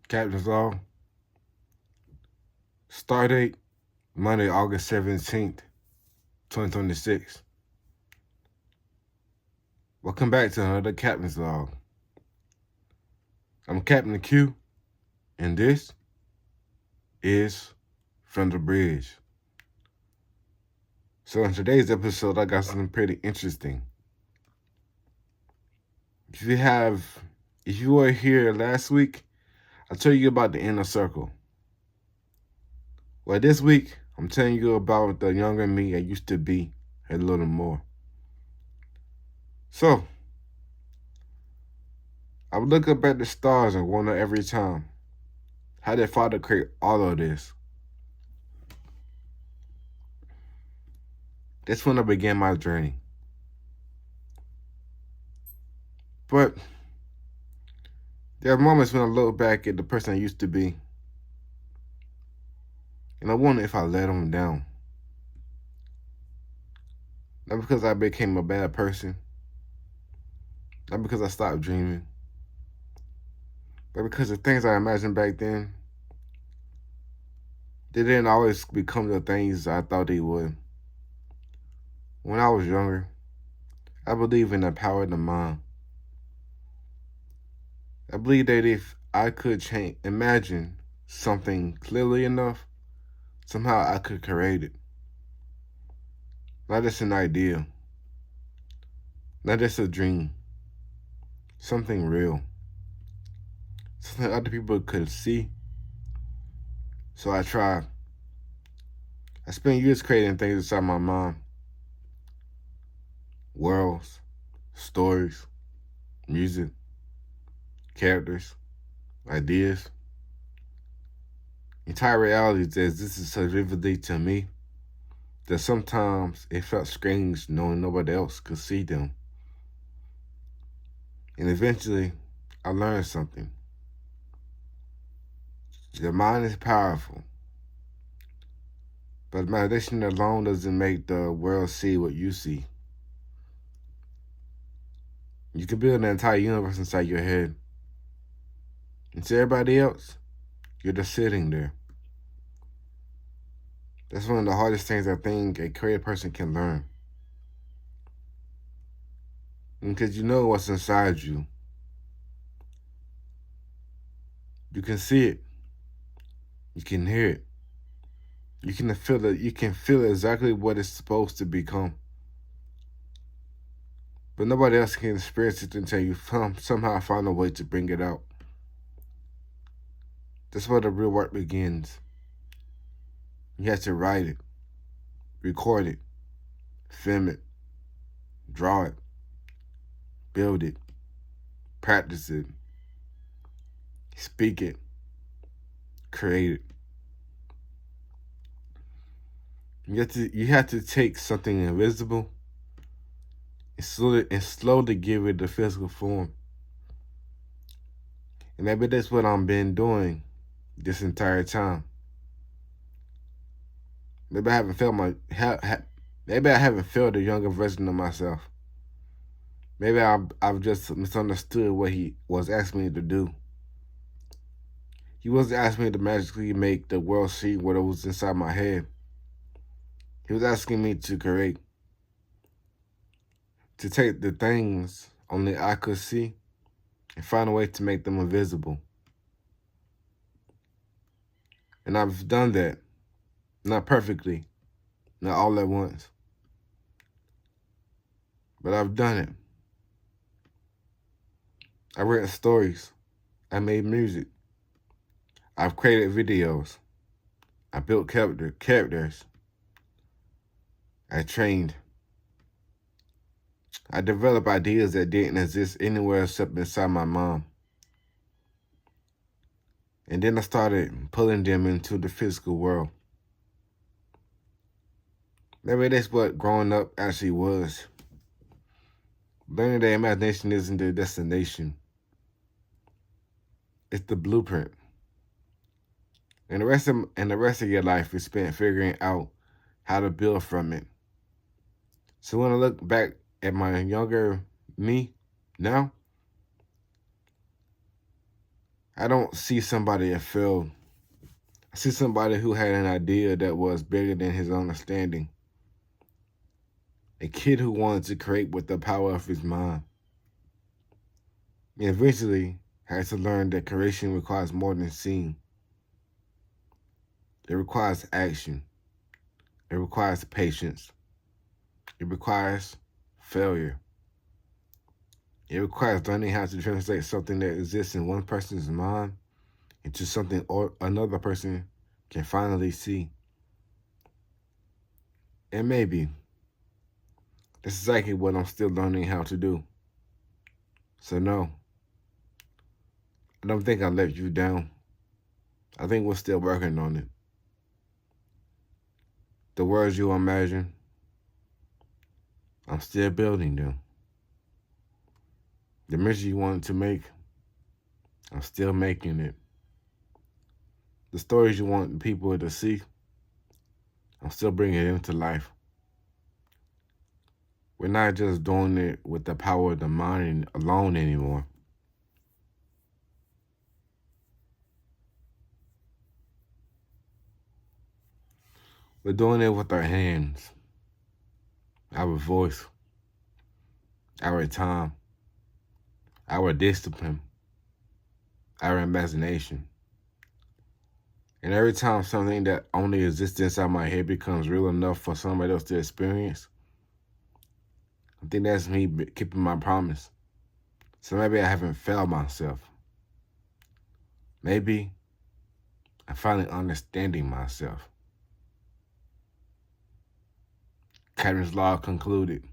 Captain's Law. Start date, Monday, August 17th, 2026. Welcome back to another Captain's Log. I'm Captain Q, and this is From the Bridge. So in today's episode, I got something pretty interesting. If you were here last week, I told you about the inner circle. Well, this week, I'm telling you about the younger me I used to be a little more. So, I would look up at the stars and wonder every time, how did Father create all of this? That's when I began my journey. But there are moments when I look back at the person I used to be, and I wonder if I let him down. Not because I became a bad person, not because I stopped dreaming, but because the things I imagined back then, they didn't always become the things I thought they would. When I was younger, I believed in the power of the mind. I believe that if I could imagine something clearly enough, somehow I could create it. Not just an idea, not just a dream, something real, something other people could see. So I tried. I spent years creating things inside my mind. Worlds, stories, music, characters, ideas. Entire realities that existed so vividly to me that sometimes it felt strange knowing nobody else could see them. And eventually, I learned something. The mind is powerful, but imagination alone doesn't make the world see what you see. You can build an entire universe inside your head. And to everybody else, you're just sitting there. That's one of the hardest things I think a creative person can learn. Because you know what's inside you. You can see it. You can hear it. You can feel it. You can feel exactly what it's supposed to become. But nobody else can experience it until you somehow find a way to bring it out. That's where the real work begins. You have to write it, record it, film it, draw it, build it, practice it, speak it, create it. You have to take something invisible and slowly give it the physical form. And maybe that's what I've been doing this entire time. Maybe I haven't felt maybe I haven't felt a younger version of myself. Maybe I've just misunderstood what he was asking me to do. He wasn't asking me to magically make the world see what was inside my head. He was asking me to create, to take the things only I could see and find a way to make them invisible. And I've done that. Not perfectly, not all at once. But I've done it. I read stories. I made music. I've created videos. I built characters. I trained. I developed ideas that didn't exist anywhere except inside my mind. And then I started pulling them into the physical world. Maybe that's what growing up actually was. Learning that imagination isn't the destination. It's the blueprint. And the rest of your life is spent figuring out how to build from it. So when I look back at my younger me now, I don't see somebody that failed. I see somebody who had an idea that was bigger than his understanding. A kid who wanted to create with the power of his mind. And eventually had to learn that creation requires more than seeing. It requires action. It requires patience. It requires failure. It requires learning how to translate something that exists in one person's mind into something or another person can finally see. And maybe that's exactly what I'm still learning how to do. So no, I don't think I let you down. I think we're still working on it. The words you imagine, I'm still building them. The mission you wanted to make, I'm still making it. The stories you want people to see, I'm still bringing them to life. We're not just doing it with the power of the mind alone anymore. We're doing it with our hands, our voice, our time, our discipline, our imagination. And every time something that only exists inside my head becomes real enough for somebody else to experience, I think that's me keeping my promise. So maybe I haven't failed myself. Maybe I'm finally understanding myself. Captain's Law concluded.